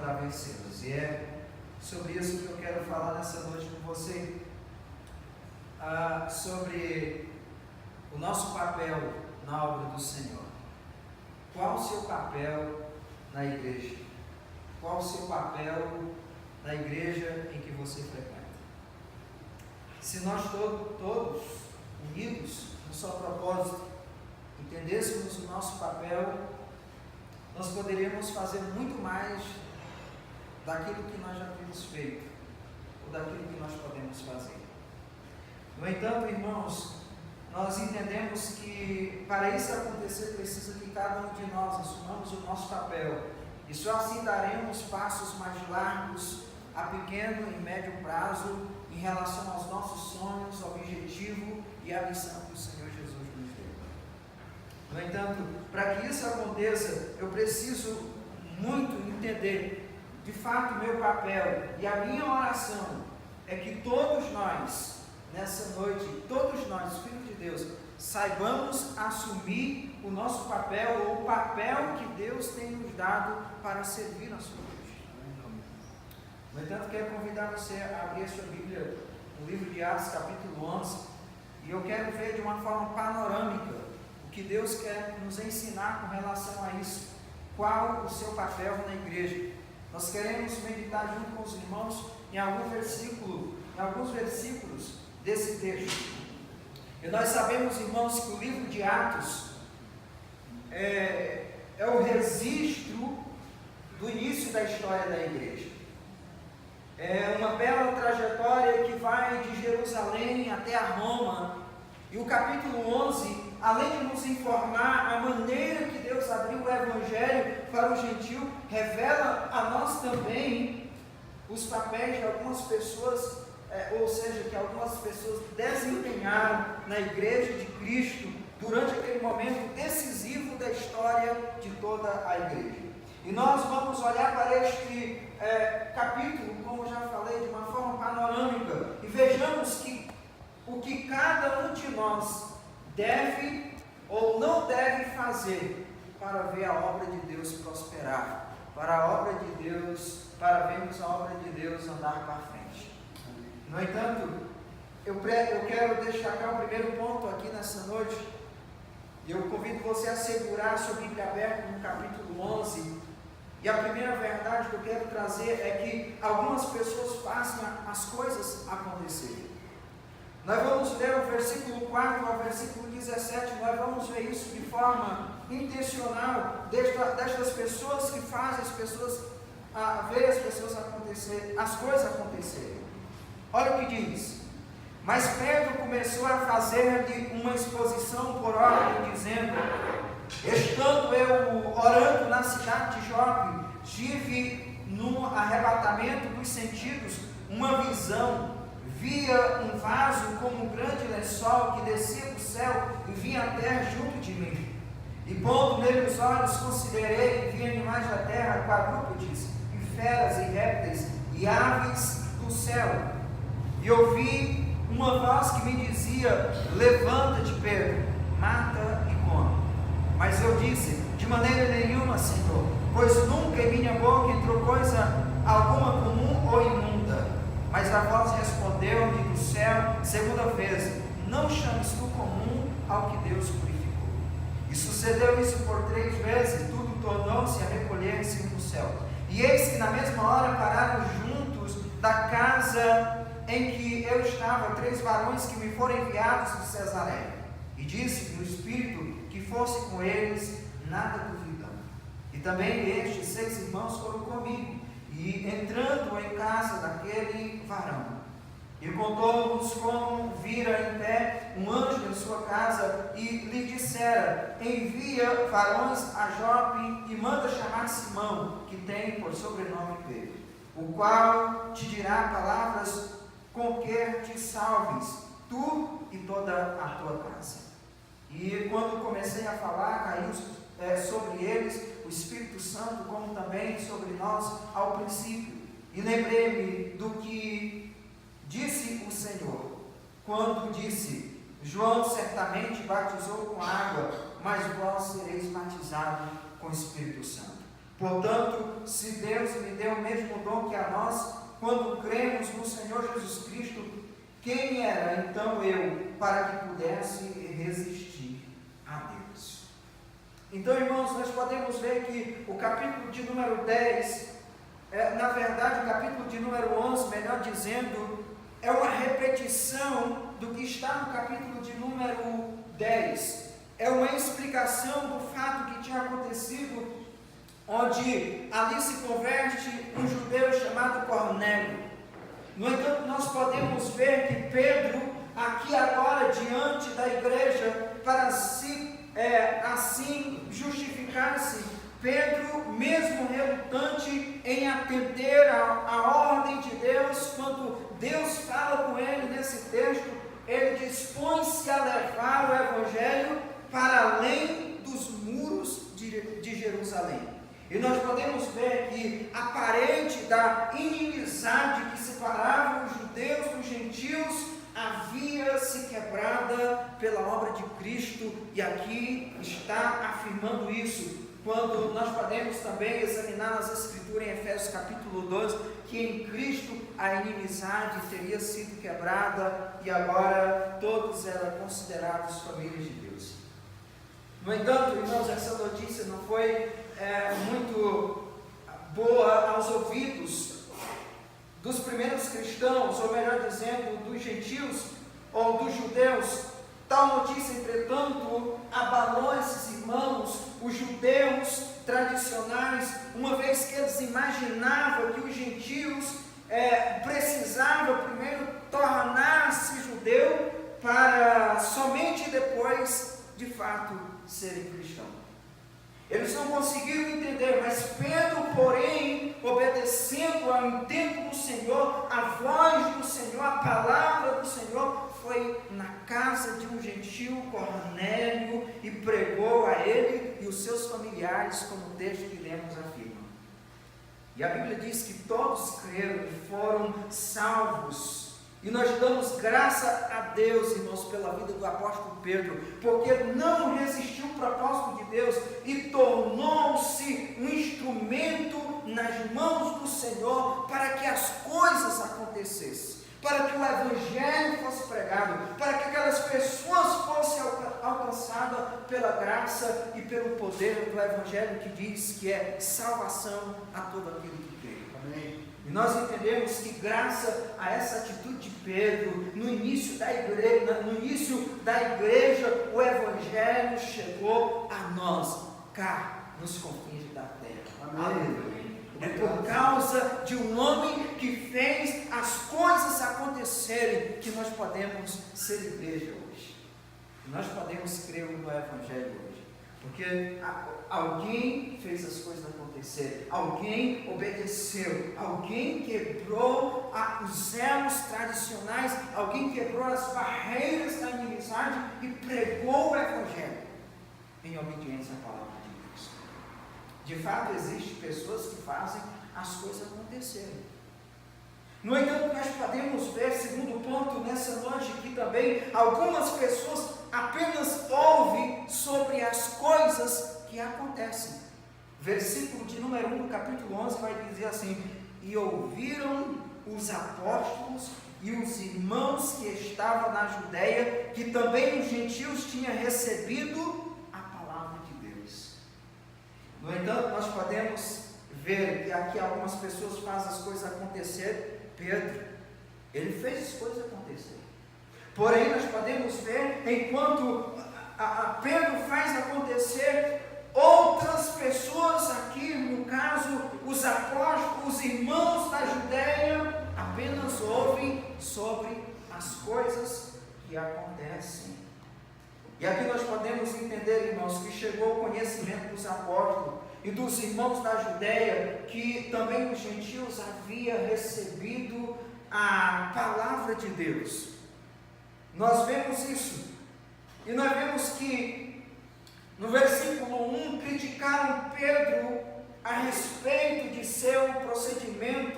para vencê-las. E é sobre isso que eu quero falar nessa noite com você, sobre o nosso papel na obra do Senhor. Qual o seu papel na igreja? Qual o seu papel na igreja em que você frequenta? Se nós todos unidos no só propósito, entendêssemos o nosso papel, nós poderíamos fazer muito mais daquilo que nós já temos feito, ou daquilo que nós podemos fazer. No entanto, irmãos, nós entendemos que para isso acontecer precisa que cada um de nós assumamos o nosso papel, e só assim daremos passos mais largos a pequeno e médio prazo em relação aos nossos sonhos, objetivo e à missão que o Senhor Jesus nos deu. No entanto, para que isso aconteça, eu preciso muito entender de fato o meu papel, e a minha oração é que todos nós, nessa noite, todos nós, filhos de Deus, saibamos assumir o nosso papel, ou o papel que Deus tem nos dado para servir na sua igreja. No entanto, quero convidar você a abrir a sua Bíblia no livro de Atos, capítulo 11, e eu quero ver de uma forma panorâmica o que Deus quer nos ensinar com relação a isso. Qual o seu papel na igreja? Nós queremos meditar junto com os irmãos em alguns versículos desse texto. E nós sabemos, irmãos, que o livro de Atos é o registro do início da história da igreja. É uma bela trajetória que vai de Jerusalém até a Roma. E o capítulo 11, além de nos informar a maneira que Deus abriu o Evangelho para o gentil, revela a nós também os papéis de algumas pessoas, ou seja, que algumas pessoas desempenharam na igreja de Cristo durante aquele momento decisivo da história de toda a igreja. E nós vamos olhar para este capítulo, como eu já falei, de uma forma panorâmica, e vejamos o que cada um de nós deve ou não deve fazer para ver a obra de Deus prosperar, para vermos a obra de Deus andar para frente. No entanto, eu quero destacar o primeiro ponto aqui nessa noite, e eu convido você a segurar a sua Bíblia aberta no capítulo 11, e a primeira verdade que eu quero trazer é que algumas pessoas fazem as coisas acontecerem. Nós vamos ler o versículo 4 ao versículo 17, nós vamos ver isso de forma intencional, destas pessoas que fazem ver as pessoas acontecerem, as coisas acontecerem. Olha o que diz: mas Pedro começou a fazer-lhe uma exposição por ordem, dizendo: estando eu orando na cidade de Jope, tive no arrebatamento dos sentidos uma visão. Via um vaso como um grande lençol que descia do céu e vinha à terra junto de mim. E pondo nele os olhos, considerei e vi animais da terra, quadrúpedes, e feras, e répteis, e aves do céu. E ouvi uma voz que me dizia: levanta-te, Pedro, mata e come. Mas eu disse: de maneira nenhuma, Senhor, pois nunca em minha boca entrou coisa alguma comum ou imunda. Mas a voz respondeu-me do céu segunda vez: não chames tu comum ao que Deus purificou. E sucedeu isso por 3 vezes, tudo tornou-se a recolher-se no céu. E eis que na mesma hora pararam juntos da casa em que eu estava 3 varões que me foram enviados de Cesareia. E disse-me o Espírito que fosse com eles, nada duvidando. E também estes 6 irmãos foram comigo. E entrando em casa daquele varão, e contou-nos como vira em pé um anjo em sua casa, e lhe dissera: envia varões a Jope, e manda chamar Simão, que tem por sobrenome Pedro, o qual te dirá palavras com que te salves, tu e toda a tua casa. E quando comecei a falar, caiu sobre eles o Espírito Santo, como também sobre nós ao princípio. E lembrei-me do que disse o Senhor, quando disse: João certamente batizou com água, mas vós sereis batizados com o Espírito Santo. Portanto, se Deus lhe deu o mesmo dom que a nós, quando cremos no Senhor Jesus Cristo, quem era então eu para que pudesse resistir a Deus? Então, irmãos, nós podemos ver que o capítulo de número 10, na verdade o capítulo de número 11, melhor dizendo, é uma repetição do que está no capítulo de número 10. É uma explicação do fato que tinha acontecido, onde ali se converte um judeu chamado Cornélio. No entanto, nós podemos ver que Pedro, aqui agora diante da igreja, para assim justificar-se, Pedro, mesmo relutante em atender a ordem de Deus, quando Deus fala com ele nesse texto, ele dispõe-se a levar o evangelho para além dos muros de Jerusalém. E nós podemos ver que a parede da inimizade que separava os judeus dos gentios havia se quebrada pela obra de Cristo, e aqui está afirmando isso, quando nós podemos também examinar nas Escrituras em Efésios capítulo 12, que em Cristo a inimizade teria sido quebrada e agora todos eram considerados famílias de Deus. No entanto, irmãos, essa notícia não foi muito boa aos ouvidos dos primeiros cristãos, ou melhor dizendo, dos gentios ou dos judeus. Tal notícia, entretanto, abalou esses irmãos, os judeus tradicionais, uma vez que eles imaginavam que os gentios precisavam primeiro tornar-se judeu para somente depois, de fato, serem cristãos. Eles não conseguiram entender, mas Pedro, porém, obedecendo ao intento do Senhor, a voz do Senhor, a palavra do Senhor, foi na casa de um gentio, Cornélio, e pregou a ele e os seus familiares, como o texto que lemos afirma. E a Bíblia diz que todos creram e foram salvos. E nós damos graça a Deus, irmãos, pela vida do apóstolo Pedro, porque não resistiu ao propósito de Deus e tornou-se um instrumento nas mãos do Senhor para que as coisas acontecessem, para que o Evangelho fosse pregado, para que aquelas pessoas fossem alcançadas pela graça e pelo poder do Evangelho, que diz que é salvação a todo aquele que crê. Amém. E nós entendemos que graças a essa atitude de Pedro, no início da igreja, o Evangelho chegou a nós, cá nos confins da terra. Amém. É por causa de um homem que fez as coisas acontecerem que nós podemos ser igreja hoje. Nós podemos crer no Evangelho hoje. Porque alguém fez as coisas acontecerem, alguém obedeceu, alguém quebrou os elos tradicionais, alguém quebrou as barreiras da inimizade e pregou o Evangelho em obediência à palavra de Deus. De fato, existem pessoas que fazem as coisas acontecerem. No entanto, nós podemos ver, segundo ponto, nessa noite aqui também, algumas pessoas apenas ouvem sobre as coisas que acontecem. Versículo de número 1 do capítulo 11 vai dizer assim: e ouviram os apóstolos e os irmãos que estavam na Judéia, que também os gentios tinham recebido a palavra de Deus. No entanto, nós podemos ver que aqui algumas pessoas fazem as coisas acontecer. Pedro, ele fez as coisas acontecer. Porém, nós podemos ver, enquanto Pedro faz acontecer, outras pessoas aqui, no caso, os apóstolos, os irmãos da Judéia, apenas ouvem sobre as coisas que acontecem. E aqui nós podemos entender, irmãos, que chegou o conhecimento dos apóstolos e dos irmãos da Judéia, que também os gentios haviam recebido a palavra de Deus. Nós vemos isso, e nós vemos que no versículo 1 criticaram Pedro a respeito de seu procedimento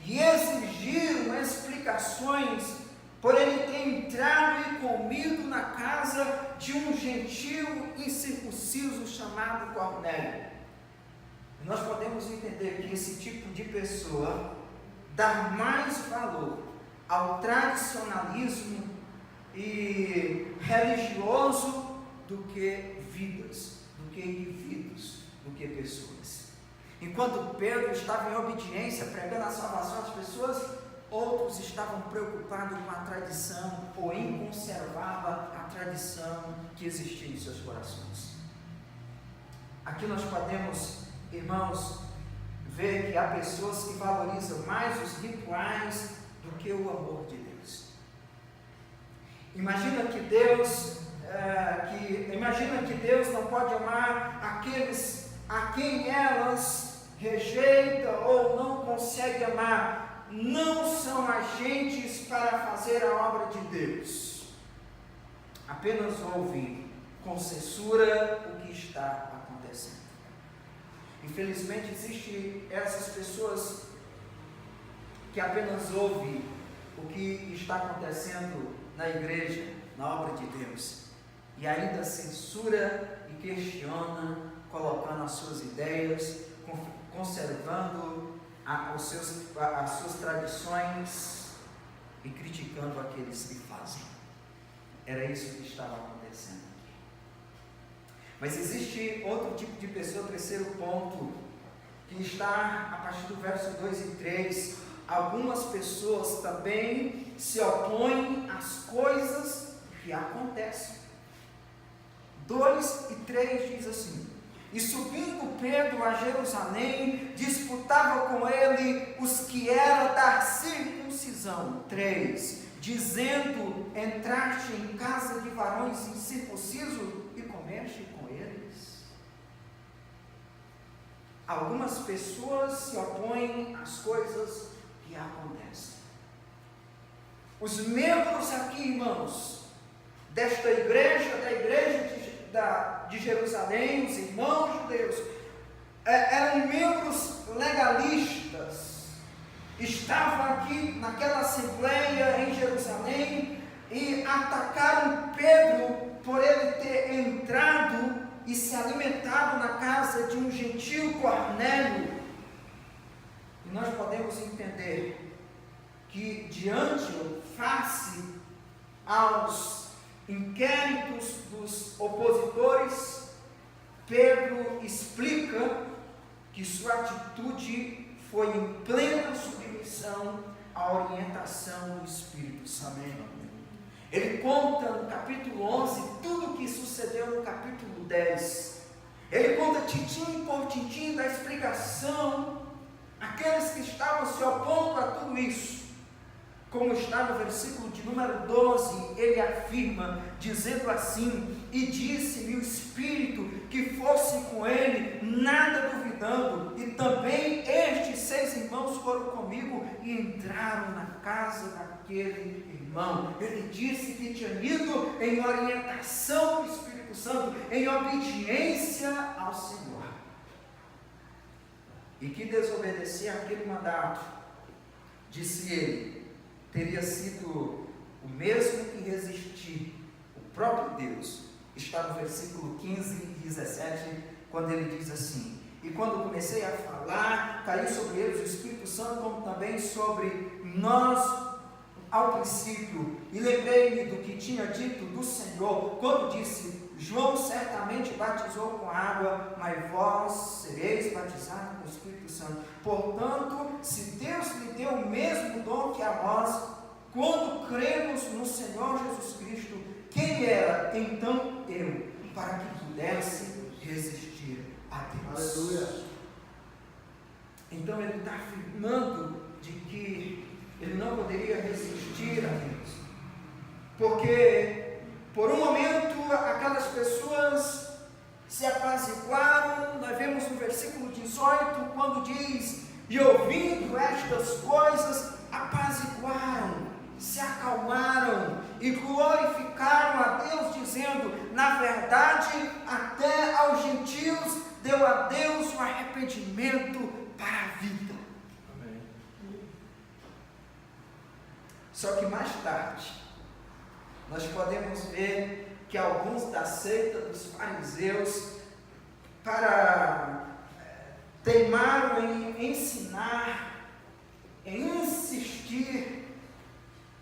e exigiram explicações por ele ter entrado e comido na casa de um gentio incircunciso chamado Cornélio. Nós podemos entender que esse tipo de pessoa dá mais valor ao tradicionalismo e religioso do que vidas, do que indivíduos, do que pessoas. Enquanto Pedro estava em obediência, pregando a salvação às pessoas, outros estavam preocupados com a tradição ou em conservar a tradição que existia em seus corações. Aqui nós podemos, irmãos, ver que há pessoas que valorizam mais os rituais do que o amor de Deus. Imagina que Deus não pode amar aqueles a quem elas rejeitam ou não consegue amar. Não são agentes para fazer a obra de Deus. Apenas ouvem com censura o que está acontecendo. Infelizmente, existem essas pessoas que apenas ouvem o que está acontecendo na igreja, na obra de Deus, e ainda censura e questiona, colocando as suas ideias, conservando as suas tradições e criticando aqueles que fazem. Era isso que estava acontecendo aqui. Mas existe outro tipo de pessoa, terceiro ponto, que está a partir do verso 2 e 3. Algumas pessoas também se opõem às coisas que acontecem. 2 e 3 diz assim: e subindo Pedro a Jerusalém, disputava com ele os que eram da circuncisão. 3, dizendo: entraste em casa de varões incircuncisos e comeste com eles. Algumas pessoas se opõem às coisas que acontecem. Os membros aqui, irmãos, desta igreja, da igreja de Jerusalém, os irmãos judeus, eram membros legalistas, estavam aqui naquela assembleia em Jerusalém e atacaram Pedro por ele ter entrado e se alimentado na casa de um gentil Cornélio. E nós podemos entender que face aos inquéritos dos opositores, Pedro explica que sua atitude foi em plena submissão à orientação do Espírito Santo. Ele conta no capítulo 11 tudo o que sucedeu no capítulo 10. Ele conta tintim por tintim da explicação, aqueles que estavam se opondo a tudo isso. Como está no versículo de número 12, ele afirma, dizendo assim: e disse-me o Espírito que fosse com ele, nada duvidando, e também estes 6 irmãos foram comigo e entraram na casa daquele irmão. Ele disse que tinha ido em orientação do Espírito Santo, em obediência ao Senhor, e que desobedecer aquele mandato, disse ele, teria sido o mesmo que resistir o próprio Deus. Está no versículo 15 e 17, quando ele diz assim: e quando comecei a falar, caiu sobre eles o Espírito Santo, como também sobre nós ao princípio, e lembrei-me do que tinha dito do Senhor, quando disse: João certamente batizou com água, mas vós sereis batizados com o Espírito Santo. Portanto, se Deus lhe deu o mesmo dom que a nós, quando cremos no Senhor Jesus Cristo, quem era então eu, para que pudesse resistir a Deus? Aleluia. Então ele está afirmando de que ele não poderia resistir a Deus, porque por um momento aquelas pessoas se apaziguaram. Nós vemos no versículo 18, quando diz: e ouvindo estas coisas, apaziguaram, se acalmaram e glorificaram a Deus, dizendo: na verdade, até aos gentios deu a Deus o arrependimento para a vida. Amém. Só que mais tarde, nós podemos ver que alguns da seita dos fariseus, para ter ensinar, em insistir,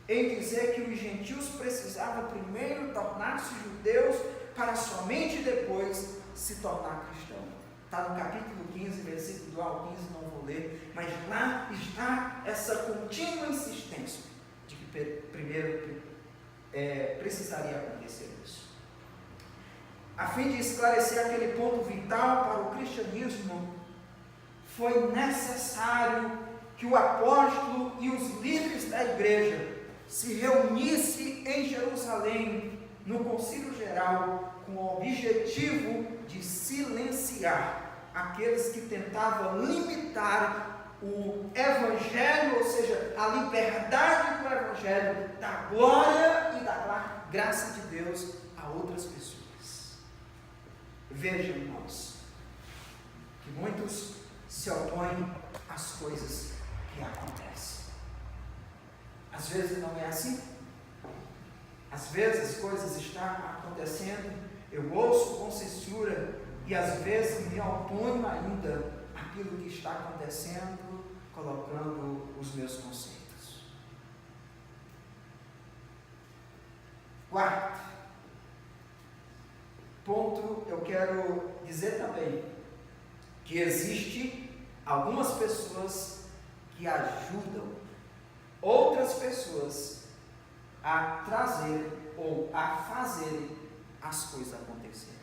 em dizer que os gentios precisavam primeiro tornar-se judeus para somente depois se tornar cristão. Está no capítulo 15, versículo do 1 ao 15, não vou ler, mas lá está essa contínua insistência de que primeiro precisaria acontecer isso. A fim de esclarecer aquele ponto vital para o cristianismo, foi necessário que o apóstolo e os líderes da igreja se reunissem em Jerusalém, no concílio geral, com o objetivo de silenciar aqueles que tentavam limitar o evangelho, ou seja, a liberdade do evangelho, da glória e da graça de Deus a outras pessoas. Vejam, irmãos, que muitos se opõem às coisas que acontecem. Às vezes não é assim. Às vezes coisas estão acontecendo, eu ouço com censura e às vezes me oponho ainda àquilo que está acontecendo, colocando os meus conceitos. Quarto ponto, eu quero dizer também que existe algumas pessoas que ajudam outras pessoas a trazer ou a fazer as coisas acontecerem.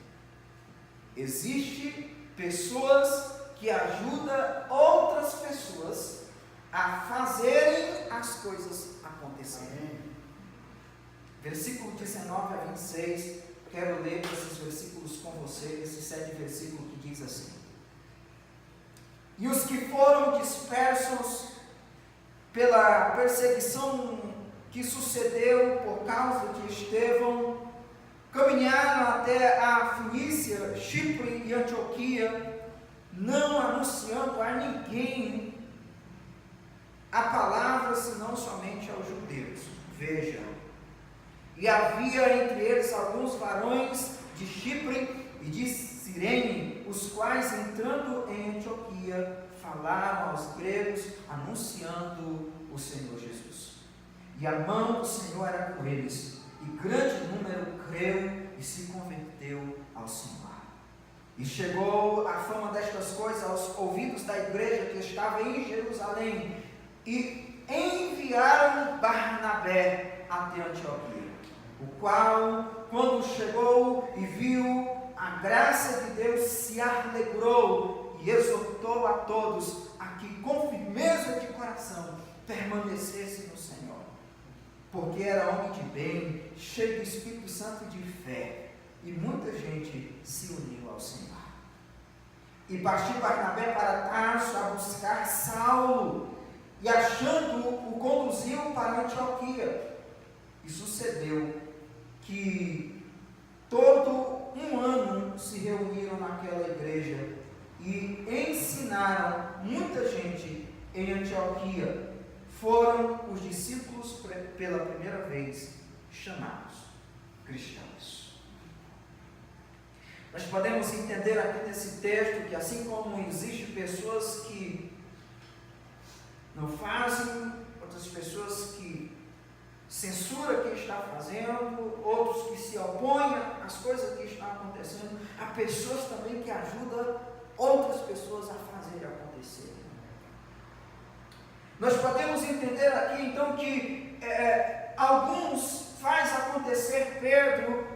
Existem pessoas que ajudam outras pessoas a fazerem as coisas acontecerem. Versículo 19 a 26, quero ler esses versículos com você, esses 7 versículos que diz assim: E os que foram dispersos pela perseguição que sucedeu por causa de Estevão, caminharam até a Fenícia, Chipre e Antioquia, não anunciando a ninguém a palavra, senão somente aos judeus. Vejam, e havia entre eles alguns varões de Chipre e de Cirene, os quais, entrando em Antioquia, falaram aos gregos, anunciando o Senhor Jesus. E a mão do Senhor era com eles, e grande número creu e se converteu ao Senhor. E chegou a fama destas coisas aos ouvidos da igreja que estava em Jerusalém, e enviaram Barnabé até Antioquia, o qual, quando chegou e viu a graça de Deus, se alegrou e exortou a todos a que com firmeza de coração permanecesse no Senhor, porque era homem de bem, cheio do Espírito Santo e de fé, e muita gente se uniu ao Senhor. E partiu Barnabé para Tarso a buscar Saulo, e achando-o, o conduziu para Antioquia. E sucedeu que todo um ano se reuniram naquela igreja e ensinaram muita gente em Antioquia. Foram os discípulos pela primeira vez chamados cristãos. Nós podemos entender aqui nesse texto que, assim como existem pessoas que não fazem, outras pessoas que censuram o que está fazendo, outros que se opõem às coisas que estão acontecendo, há pessoas também que ajudam outras pessoas a fazer acontecer. Nós podemos entender aqui então que alguns faz acontecer Pedro,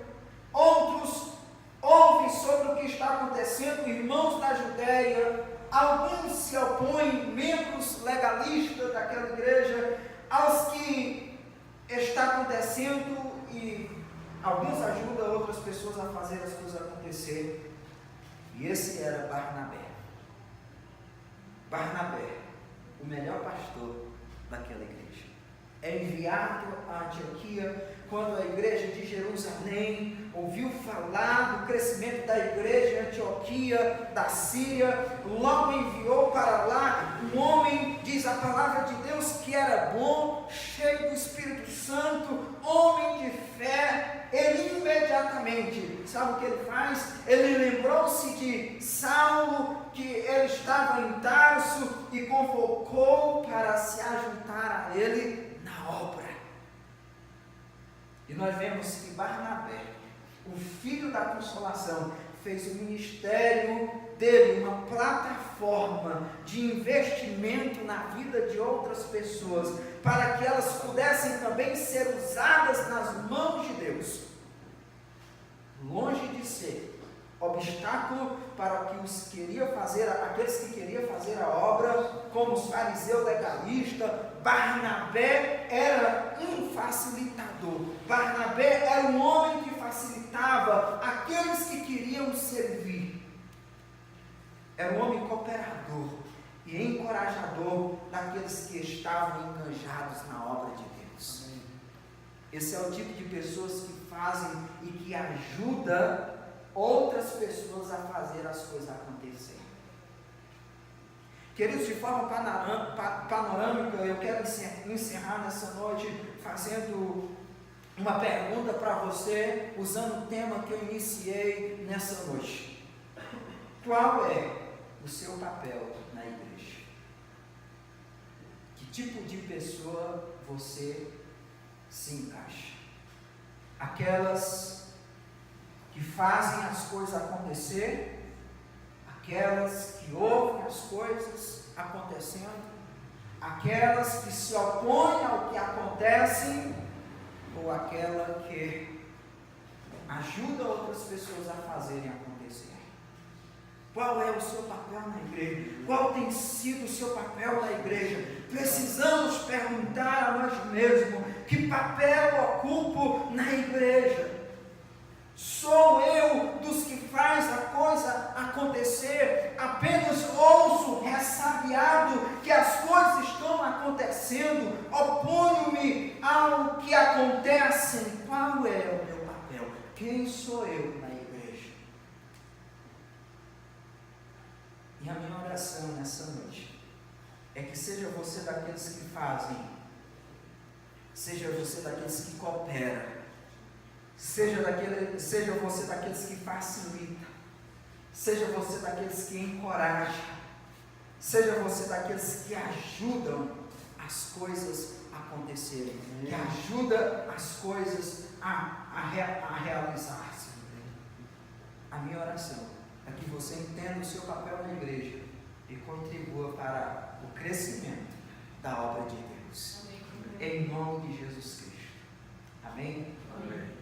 outros ouvem sobre o que está acontecendo, irmãos da Judéia, alguns se opõem, membros legalistas daquela igreja, aos que está acontecendo, e alguns ajudam outras pessoas a fazer as coisas acontecer. E esse era Barnabé. Barnabé, o melhor pastor daquela igreja, é enviado a Antioquia quando a igreja de Jerusalém ouviu falar do crescimento da igreja em Antioquia, da Síria, logo enviou para lá um homem, diz a palavra de Deus, que era bom, cheio do Espírito Santo, homem de fé. Ele imediatamente, sabe o que ele faz? Ele lembrou-se de Saulo, que ele estava em Tarso, e convocou para se ajuntar a ele na obra. E nós vemos que Barnabé, o filho da consolação, fez o ministério dele uma plataforma de investimento na vida de outras pessoas, para que elas pudessem também ser usadas nas mãos de Deus, longe de ser obstáculo para aqueles que queriam fazer a obra, como os fariseus legalistas. Barnabé era um facilitador. Barnabé era um homem que facilitava aqueles que queriam servir. Era um homem cooperador e encorajador daqueles que estavam enganjados na obra de Deus. Esse é o tipo de pessoas que fazem e que ajudam outras pessoas a fazer as coisas acontecerem. Queridos, de forma panorâmica, eu quero encerrar nessa noite fazendo uma pergunta para você, usando o tema que eu iniciei nessa noite. Qual é o seu papel na igreja? Que tipo de pessoa você se encaixa? Aquelas que fazem as coisas acontecer, aquelas que ouvem as coisas acontecendo, aquelas que se opõem ao que acontece, ou aquela que ajuda outras pessoas a fazerem acontecer? Qual é o seu papel na igreja? Qual tem sido o seu papel na igreja? Precisamos perguntar a nós mesmos: que papel ocupo na igreja? Sou eu dos que faz a coisa acontecer? Apenas ouço ressabiado que as coisas estão acontecendo? Oponho-me ao que acontece? Qual é o meu papel? Quem sou eu na igreja? E a minha oração nessa noite é que seja você daqueles que fazem, seja você daqueles que cooperam, seja você daqueles que facilita, seja você daqueles que encoraja, seja você daqueles que ajudam as coisas a acontecerem, que ajuda as coisas a realizar-se. A minha oração é que você entenda o seu papel na igreja e contribua para o crescimento da obra de Deus. Em nome de Jesus Cristo. Amém? Amém.